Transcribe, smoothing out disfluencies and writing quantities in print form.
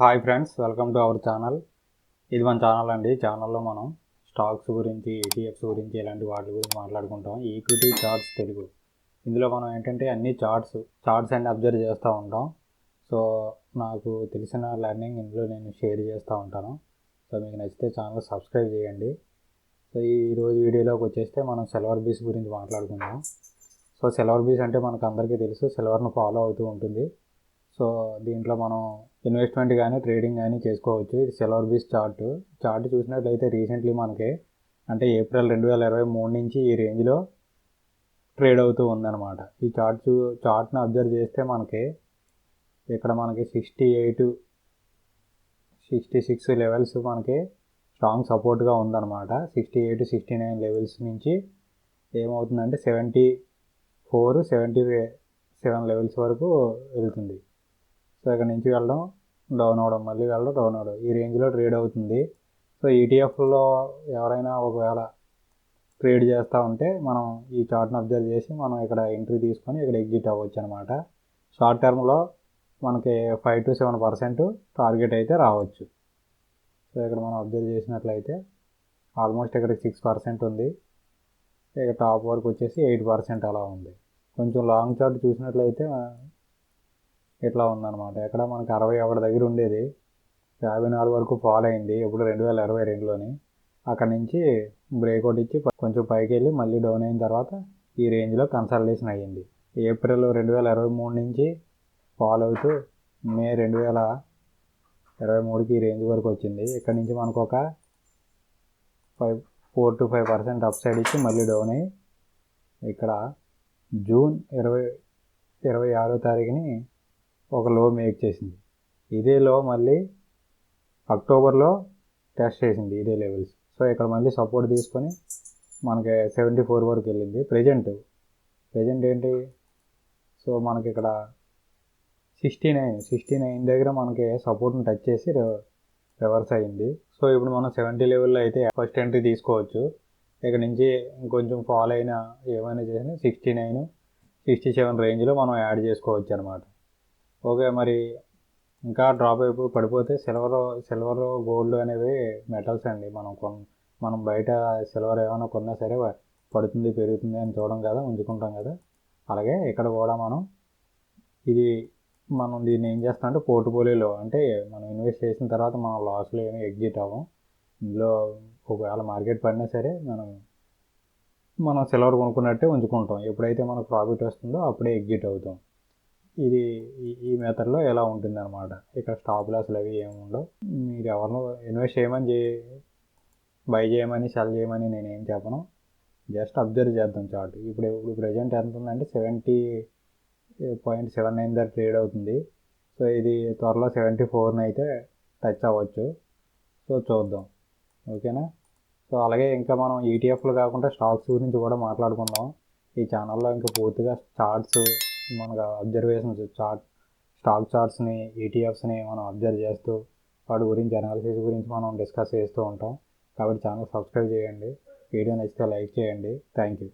Hi friends, welcome to our channel. ఇది మన channel అండి. ఛానల్లో మనం స్టాక్స్ గురించి, ఈటీఎఫ్స్ గురించి, ఇలాంటి వాటి గురించి మాట్లాడుకుంటాం. Equity charts Telugu. ఇందులో మనం ఏంటంటే అన్ని చార్ట్స్ అన్ని అబ్జర్వ్ చేస్తూ ఉంటాం. సో నాకు తెలిసిన లెర్నింగ్ ఇందులో నేను షేర్ చేస్తూ ఉంటాను. సో మీకు నచ్చితే ఛానల్ సబ్స్క్రైబ్ చేయండి. సో ఈరోజు వీడియోలోకి వచ్చేస్తే మనం సిల్వర్ బీస్ గురించి మాట్లాడుకుందాం. సో సిల్వర్ బీస్ అంటే మనకు అందరికీ తెలుసు, సిల్వర్ను ఫాలో అవుతూ ఉంటుంది. సో దీంట్లో మనం ఇన్వెస్ట్మెంట్ కానీ ట్రేడింగ్ కానీ చేసుకోవచ్చు. ఇది సిల్వర్ బీస్ చార్ట్ చూసినట్లయితే రీసెంట్లీ మనకి అంటే ఏప్రిల్ 2023 నుంచి ఈ రేంజ్లో ట్రేడ్ అవుతూ ఉందన్నమాట. ఈ చార్ట్ని అబ్జర్వ్ చేస్తే మనకి ఇక్కడ మనకి 68, 66 లెవెల్స్ మనకి స్ట్రాంగ్ సపోర్ట్గా ఉందన్నమాట. 68, 69 లెవెల్స్ నుంచి ఏమవుతుందంటే 74, 77 లెవెల్స్ వరకు వెళ్తుంది. సో ఇక్కడ నుంచి వెళ్ళడం, డౌన్ అవ్వడం, మళ్ళీ వెళ్ళడం, డౌన్ అవ్వడం, ఈ రేంజ్లో ట్రేడ్ అవుతుంది. సో ఈటీఎఫ్లో ఎవరైనా ఒకవేళ ట్రేడ్ చేస్తూ ఉంటే మనం ఈ చార్ట్ని అబ్జర్వ్ చేసి మనం ఇక్కడ ఎంట్రీ తీసుకొని ఇక్కడ ఎగ్జిట్ అవ్వచ్చు అనమాట. షార్ట్ టర్మ్లో మనకి 5 to 7% టార్గెట్ అయితే రావచ్చు. సో ఇక్కడ మనం అబ్జర్వ్ చేసినట్లయితే ఆల్మోస్ట్ ఇక్కడ 6% ఉంది. ఇక టాప్ వరకు వచ్చేసి 8% అలా ఉంది. కొంచెం లాంగ్ చార్ట్ చూసినట్లయితే ఇట్లా ఉందన్నమాట. ఎక్కడ మనకి 61 దగ్గర ఉండేది, 54 వరకు ఫాల్ అయింది ఎప్పుడు 2022లోని. అక్కడ నుంచి బ్రేక్అవుట్ ఇచ్చి కొంచెం పైకి వెళ్ళి మళ్ళీ డౌన్ అయిన తర్వాత ఈ రేంజ్లో కన్సల్టేషన్ అయ్యింది. ఏప్రిల్ 2023 నుంచి ఫాల్ అవుతూ మే 2023కి ఈ రేంజ్ వరకు వచ్చింది. ఇక్కడ నుంచి మనకు ఒక 4 to 5% అప్ సైడ్ ఇచ్చి మళ్ళీ డౌన్ అయ్యి ఇక్కడ జూన్ 26వ తారీఖుని ఒక లో మేక్ చేసింది. ఇదే లో మళ్ళీ అక్టోబర్లో టెస్ట్ చేసింది ఇదే లెవెల్స్. సో ఇక్కడ మళ్ళీ సపోర్ట్ తీసుకొని మనకి 74 వరకు వెళ్ళింది. ప్రజెంట్ ఏంటి, సో మనకి ఇక్కడ 69 దగ్గర మనకి సపోర్ట్ని టచ్ చేసి రివర్స్ అయ్యింది. సో ఇప్పుడు మనం 70 లెవెల్లో అయితే ఫస్ట్ ఎంట్రీ తీసుకోవచ్చు. ఇక్కడ నుంచి ఇంకొంచెం ఫాల్ అయినా ఏమైనా చేసినా 69, 67 రేంజ్లో మనం యాడ్ చేసుకోవచ్చు అనమాట. ఓకే, మరి ఇంకా డ్రాప్ అయిపోయి పడిపోతే సిల్వర్ గోల్డ్ అనేవి మెటల్స్ అండి. మనం బయట సిల్వర్ ఏమైనా కొన్నా సరే పడుతుంది పెరుగుతుంది అని చూడడం కదా, ఉంచుకుంటాం కదా. అలాగే ఇక్కడ కూడా మనం దీన్ని ఏం చేస్తామంటే పోర్ట్ఫోలియోలో, అంటే మనం ఇన్వెస్ట్ చేసిన తర్వాత మనం లాస్లో ఏమీ ఎగ్జిట్ అవ్వం. ఇందులో ఒకవేళ మార్కెట్ పడినా సరే మనం సిల్వర్ కొనుక్కున్నట్టే ఉంచుకుంటాం. ఎప్పుడైతే మనకు ప్రాఫిట్ వస్తుందో అప్పుడే ఎగ్జిట్ అవుతాం. ఇది ఈ మెథడ్లో ఎలా ఉంటుంది అనమాట. ఇక్కడ స్టాప్ లాస్లు అవి ఏమి ఉండవు. మీరు ఎవరినో ఇన్వెస్ట్ చేయమని బై చేయమని సెల్ చేయమని నేనేం చెప్పను. జస్ట్ అబ్జర్వ్ చేద్దాం చార్ట్. ఇప్పుడు ప్రజెంట్ ఎంత ఉందంటే 70.79 దగ్గర ట్రేడ్ అవుతుంది. సో ఇది త్వరలో 74 అయితే టచ్ అవ్వచ్చు. సో చూద్దాం, ఓకేనా. సో అలాగే ఇంకా మనం ఈటీఎఫ్లు కాకుండా స్టాక్స్ గురించి కూడా మాట్లాడుకుందాం. ఈ ఛానల్లో ఇంకా పూర్తిగా చార్ట్స్, మనకు అబ్జర్వేషన్స్, స్టాక్ చార్ట్స్ని, ఈటీఎఫ్స్ని మనం అబ్జర్వ్ చేస్తూ వాటి గురించి అనాలిసిస్ గురించి మనం డిస్కస్ చేస్తూ ఉంటాం. కాబట్టి ఛానల్ సబ్స్క్రైబ్ చేయండి. వీడియో నచ్చితే లైక్ చేయండి. Thank you.